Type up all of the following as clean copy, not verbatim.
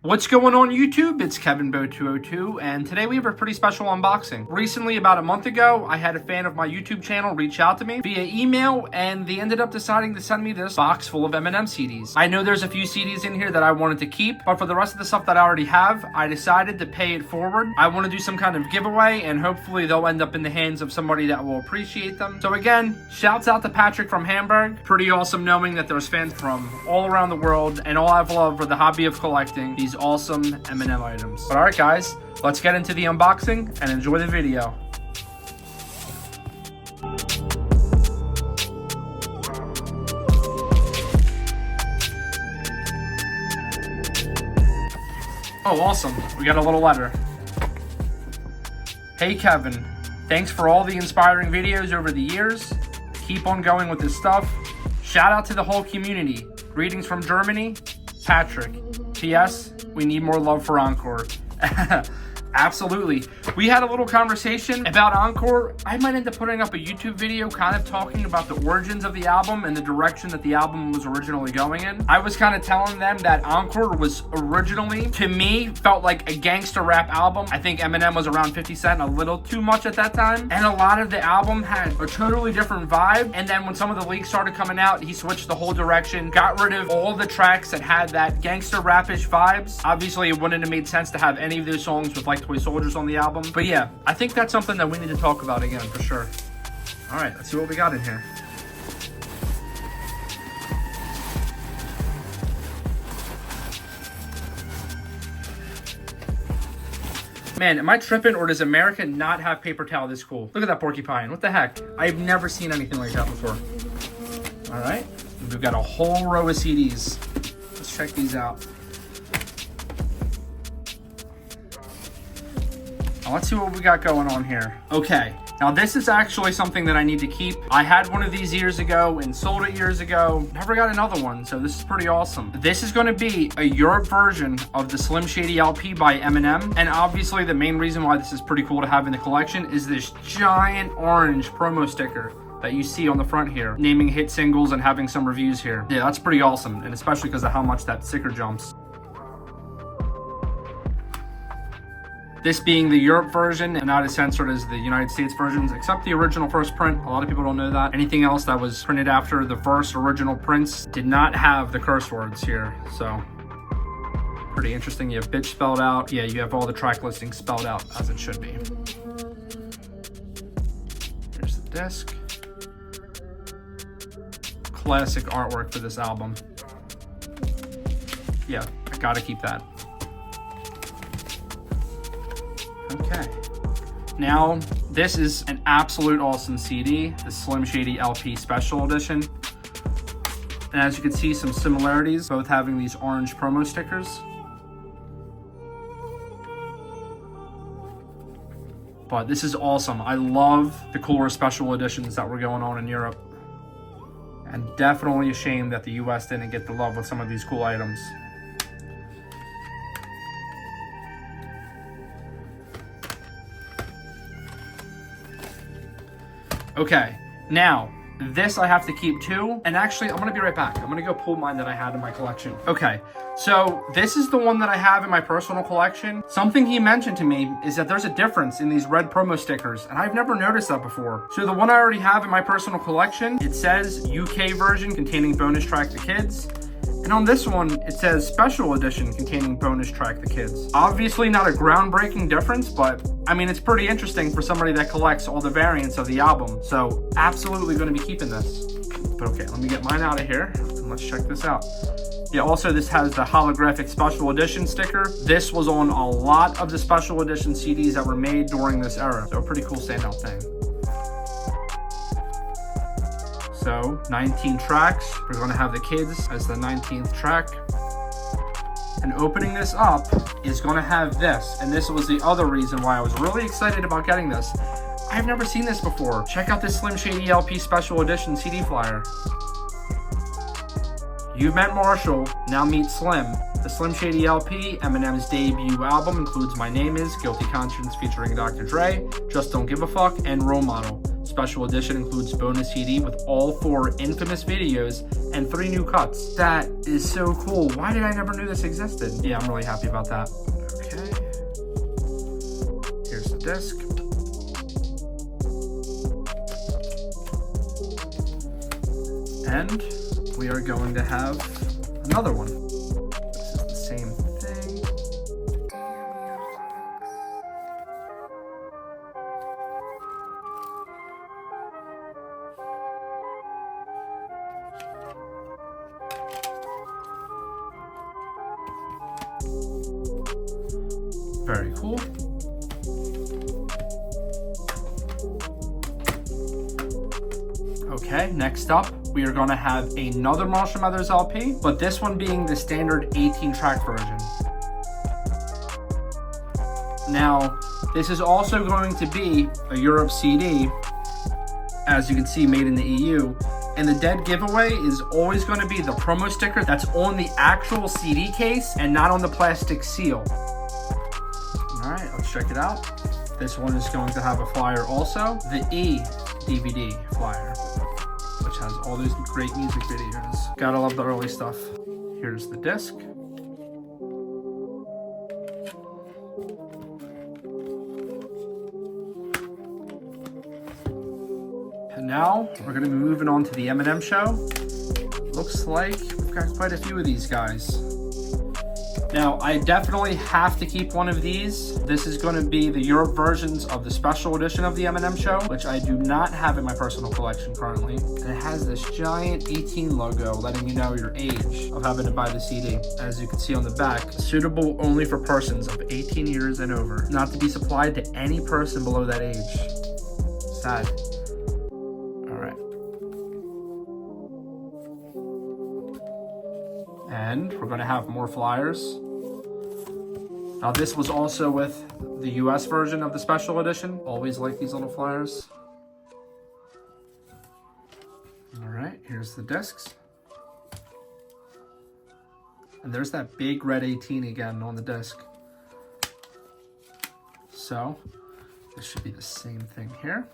What's going on YouTube? It's KevinBo202 and today we have a pretty special unboxing. Recently, about a month ago, I had a fan of my YouTube channel reach out to me via email and they ended up deciding to send me this box full of Eminem CDs. I know there's a few CDs in here that I wanted to keep, but for the rest of the stuff that I already have, I decided to pay it forward. I want to do some kind of giveaway and hopefully they'll end up in the hands of somebody that will appreciate them. So again, shouts out to Patrick from Hamburg. Pretty awesome knowing that there's fans from all around the world and all I've loved for the hobby of collecting these awesome Eminem items. But alright guys, let's get into the unboxing and enjoy the video. Oh awesome, we got a little letter. Hey Kevin, thanks for all the inspiring videos over the years. Keep on going with this stuff. Shout out to the whole community. Greetings from Germany, Patrick. P.S. We need more love for Encore. Absolutely. We had a little conversation about Encore. I might end up putting up a YouTube video kind of talking about the origins of the album and the direction that the album was originally going in. I was kind of telling them that Encore was originally, to me, felt like a gangster rap album. I think Eminem was around 50 Cent, a little too much at that time. And a lot of the album had a totally different vibe. And then when some of the leaks started coming out, he switched the whole direction, got rid of all the tracks that had that gangster rap-ish vibes. Obviously, it wouldn't have made sense to have any of those songs with like Toy Soldiers on the album. But yeah, I think that's something that we need to talk about again for sure. All right, let's see what we got in here. Man, am I tripping or does America not have paper towel this cool? Look at that porcupine. What the heck? I've never seen anything like that before. All right, we've got a whole row of CDs. Let's check these out. Let's see what we got going on here. Okay, now this is actually something that I need to keep. I had one of these years ago and sold it years ago. Never got another one, so this is pretty awesome. This is gonna be a Europe version of the Slim Shady LP by Eminem. And obviously the main reason why this is pretty cool to have in the collection is this giant orange promo sticker that you see on the front here, naming hit singles and having some reviews here. Yeah, that's pretty awesome, and especially because of how much that sticker jumps. This being the Europe version and not as censored as the United States versions, except the original first print. A lot of people don't know that. Anything else that was printed after the first original prints did not have the curse words here, so pretty interesting. You have bitch spelled out. Yeah, you have all the track listings spelled out as it should be. Here's the disc. Classic artwork for this album. Yeah, I gotta keep that. Okay, now this is an absolute awesome CD, the Slim Shady LP Special Edition. And as you can see, some similarities, both having these orange promo stickers. But this is awesome. I love the cooler special editions that were going on in Europe. And definitely a shame that the US didn't get the love with some of these cool items. Okay, now, this I have to keep too, and actually, I'm gonna be right back. I'm gonna go pull mine that I had in my collection. Okay, so this is the one that I have in my personal collection. Something he mentioned to me is that there's a difference in these red promo stickers, and I've never noticed that before. So the one I already have in my personal collection, it says UK version containing bonus track to kids. And on this one, it says special edition containing bonus track to kids. Obviously not a groundbreaking difference, but I mean, it's pretty interesting for somebody that collects all the variants of the album. So absolutely gonna be keeping this. But okay, let me get mine out of here and let's check this out. Yeah, also this has the holographic special edition sticker. This was on a lot of the special edition CDs that were made during this era. So a pretty cool standout thing. So 19 tracks, we're gonna have the kids as the 19th track. And opening this up is gonna have this. And this was the other reason why I was really excited about getting this. I've never seen this before. Check out this Slim Shady LP Special Edition CD flyer. You've met Marshall, now meet Slim. The Slim Shady LP, Eminem's debut album, includes My Name Is, Guilty Conscience featuring Dr. Dre, Just Don't Give a Fuck, and Role Model. special edition includes bonus CD with all 4 infamous videos and 3 new cuts. That is so cool. Why did I never knew this existed? Yeah, I'm really happy about that. Okay. Here's the disc. And we are going to have another one. This is the same thing. Very cool. Okay, next up, we are going to have another Marshall Mathers LP, but this one being the standard 18-track version. Now, this is also going to be a Europe CD, as you can see, made in the EU. And the dead giveaway is always going to be the promo sticker that's on the actual CD case and not on the plastic seal. All right, let's check it out. This one is going to have a flyer also, the E DVD flyer, which has all those great music videos. Gotta love the early stuff. Here's the disc. And now we're gonna be moving on to the Eminem Show. Looks like we've got quite a few of these guys. Now, I definitely have to keep one of these. This is going to be the Europe versions of the special edition of the Eminem Show, which I do not have in my personal collection currently. And it has this giant 18 logo letting you know your age of having to buy the CD. As you can see on the back, suitable only for persons of 18 years and over, not to be supplied to any person below that age. Sad. All right. And we're going to have more flyers. Now this was also with the US version of the special edition. Always like these little flyers. All right, here's the discs. And there's that big red 18 again on the disc. So this should be the same thing here.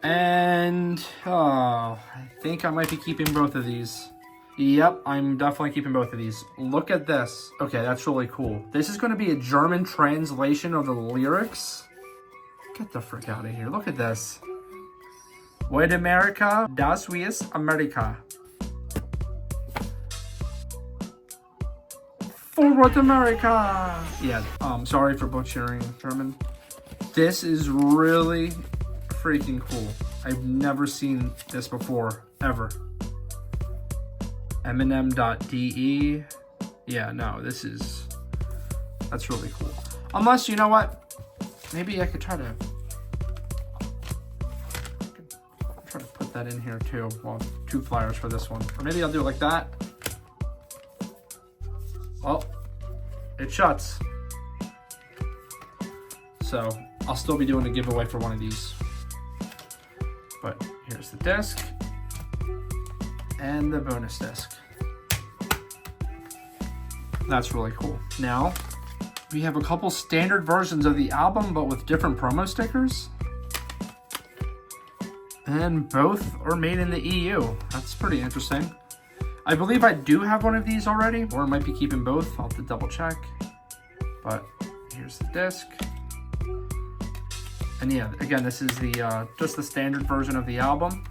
And, I think I might be keeping both of these. Yep, I'm definitely keeping both of these. Look at this. Okay, that's really cool. This is going to be a German translation of the lyrics. Get the frick out of here. Look at this. Wait, America, das ist America. Forward America. Yeah, sorry for butchering German. This is really freaking cool. I've never seen this before, ever. Eminem.de. Yeah, no, that's really cool. Unless, you know what? Maybe I could try to put that in here too. Well, 2 flyers for this one. Or maybe I'll do it like that. Well, it shuts. So I'll still be doing a giveaway for one of these. But here's the disc and the bonus disc. That's really cool. Now, we have a couple standard versions of the album, but with different promo stickers. And both are made in the EU. That's pretty interesting. I believe I do have one of these already, or I might be keeping both. I'll have to double check. But here's the disc. And yeah, again, this is the just the standard version of the album.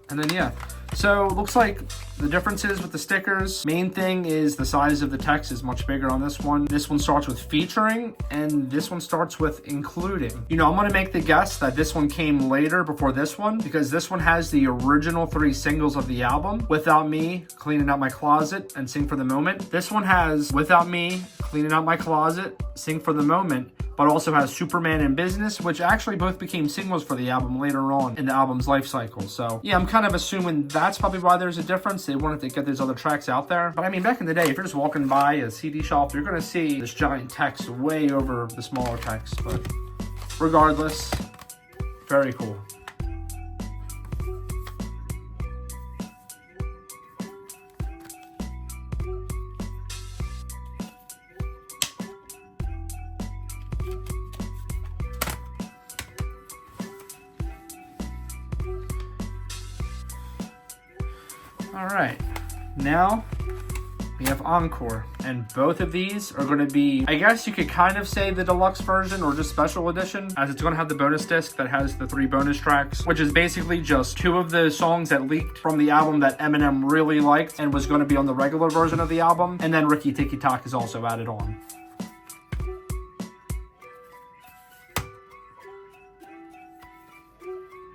And then yeah, so looks like the differences with the stickers. Main thing is the size of the text is much bigger on this one. This one starts with featuring, and this one starts with including. You know, I'm gonna make the guess that this one came later before this one, because this one has the original 3 singles of the album, Without Me, Cleaning Out My Closet, and Sing for the Moment. This one has Without Me, Cleaning Out My Closet, Sing for the Moment, but also has Superman and Business, which actually both became singles for the album later on in the album's life cycle. So yeah, I'm kind of assuming that's probably why there's a difference. They wanted to get those other tracks out there. But I mean, back in the day, if you're just walking by a CD shop, you're gonna see this giant text way over the smaller text. But regardless, very cool. All right, now we have Encore, and both of these are going to be, I guess you could kind of say the deluxe version or just special edition, as it's going to have the bonus disc that has the 3 bonus tracks, which is basically just 2 of the songs that leaked from the album that Eminem really liked and was going to be on the regular version of the album, and then Ricky Tikki Tok is also added on.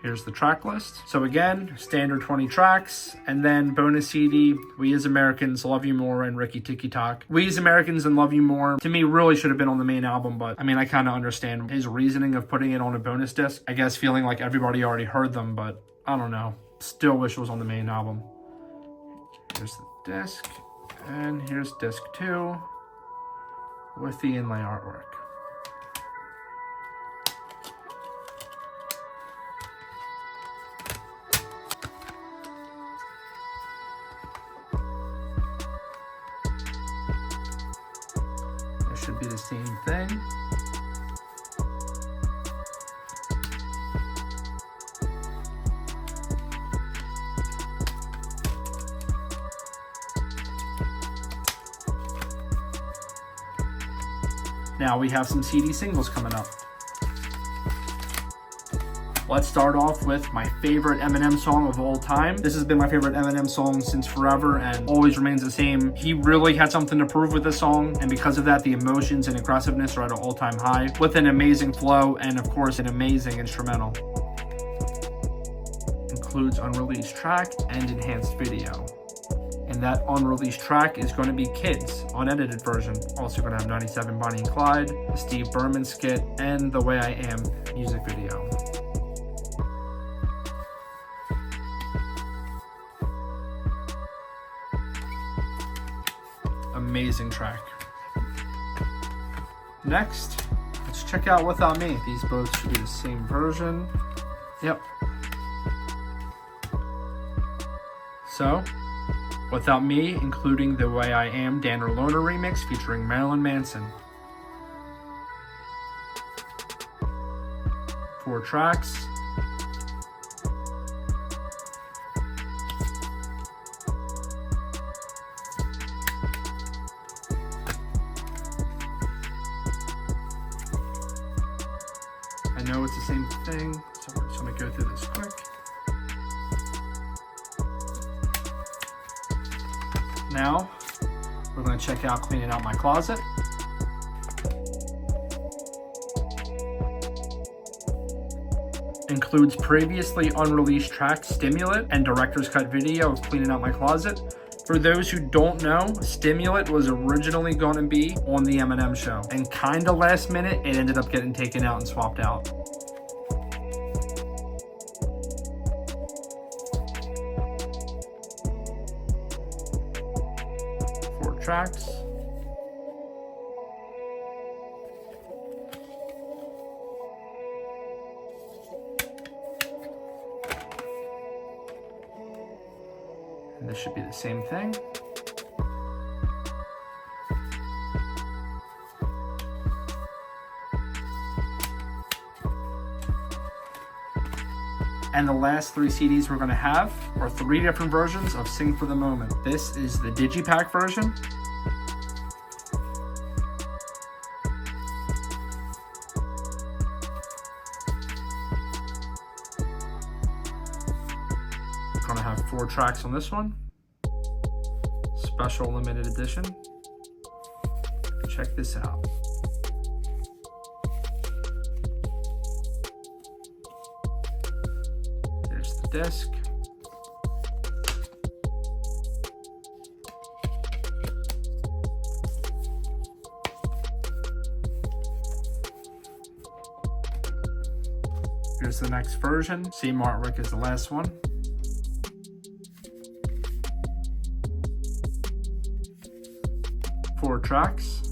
Here's the track list. So again, standard 20 tracks, and then bonus CD, We As Americans, Love You More, and Ricky Tikki Tok. We As Americans and Love You More, to me, really should have been on the main album, but I mean, I kind of understand his reasoning of putting it on a bonus disc. I guess feeling like everybody already heard them, but I don't know. Still wish it was on the main album. Here's the disc, and here's disc 2 with the inlay artwork. Should be the same thing. Now we have some CD singles coming up. Let's start off with my favorite Eminem song of all time. This has been my favorite Eminem song since forever and always remains the same. He really had something to prove with this song, and because of that, the emotions and aggressiveness are at an all-time high, with an amazing flow and, of course, an amazing instrumental. Includes unreleased track and enhanced video. And that unreleased track is going to be Kids, unedited version. Also going to have 97 Bonnie and Clyde, the Steve Berman skit, and The Way I Am music video. Amazing track. Next, let's check out Without Me. These both should be the same version. Yep. So, Without Me, including The Way I Am Danner Loner remix featuring Marilyn Manson. 4 tracks. I know it's the same thing, so we're just going to go through this quick. Now, we're going to check out Cleaning Out My Closet. Includes previously unreleased tracks Stimulant and director's cut video of Cleaning Out My Closet. For those who don't know, Stimulant was originally going to be on the Eminem Show, and kinda last minute, it ended up getting taken out and swapped out. 4 tracks. And this should be the same thing. And the last 3 CDs we're going to have are 3 different versions of Sing for the Moment. This is the Digipack version. Gonna have 4 tracks on this one. Special limited edition. Check this out. There's the disc. Here's the next version. Same artwork as the last one. Four tracks.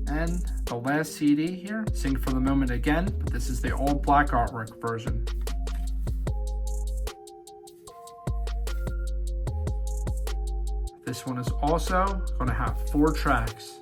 And the last CD here, Sing for the Moment again, but this is the all black artwork version. This one is also going to have 4 tracks.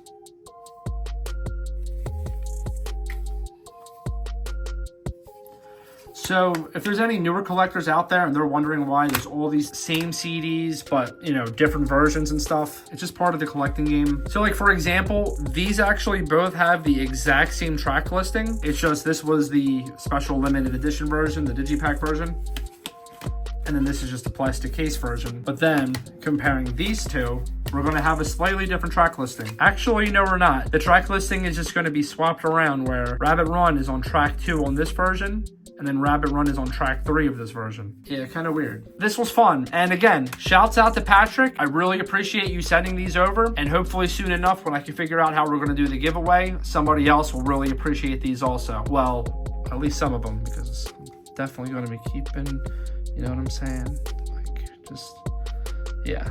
So if there's any newer collectors out there and they're wondering why there's all these same CDs, but, you know, different versions and stuff, it's just part of the collecting game. So like, for example, these actually both have the exact same track listing. It's just this was the special limited edition version, the digipack version. And then this is just a plastic case version. But then comparing these two, we're going to have a slightly different track listing. Actually, no, we're not. The track listing is just going to be swapped around where Rabbit Run is on track 2 on this version, and then Rabbit Run is on track 3 of this version. Yeah, kind of weird. This was fun. And again, shouts out to Patrick. I really appreciate you sending these over. And hopefully soon enough, when I can figure out how we're going to do the giveaway, somebody else will really appreciate these also. Well, at least some of them, because I'm definitely going to be keeping, you know what I'm saying? Like, just, yeah.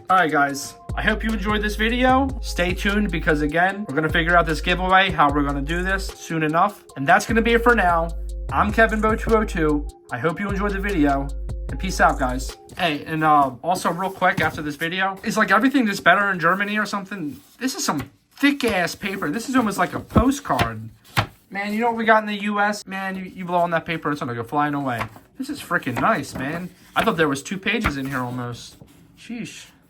All right, guys. I hope you enjoyed this video. Stay tuned because, again, we're going to figure out this giveaway, how we're going to do this soon enough. And that's going to be it for now. I'm KevinBo202. I hope you enjoyed the video. And peace out, guys. Hey, and also real quick after this video, is like everything just better in Germany or something? This is some thick-ass paper. This is almost like a postcard. Man, you know what we got in the U.S.? Man, you blow on that paper, it's going to go flying away. This is freaking nice, man. I thought there was 2 pages in here almost. Sheesh.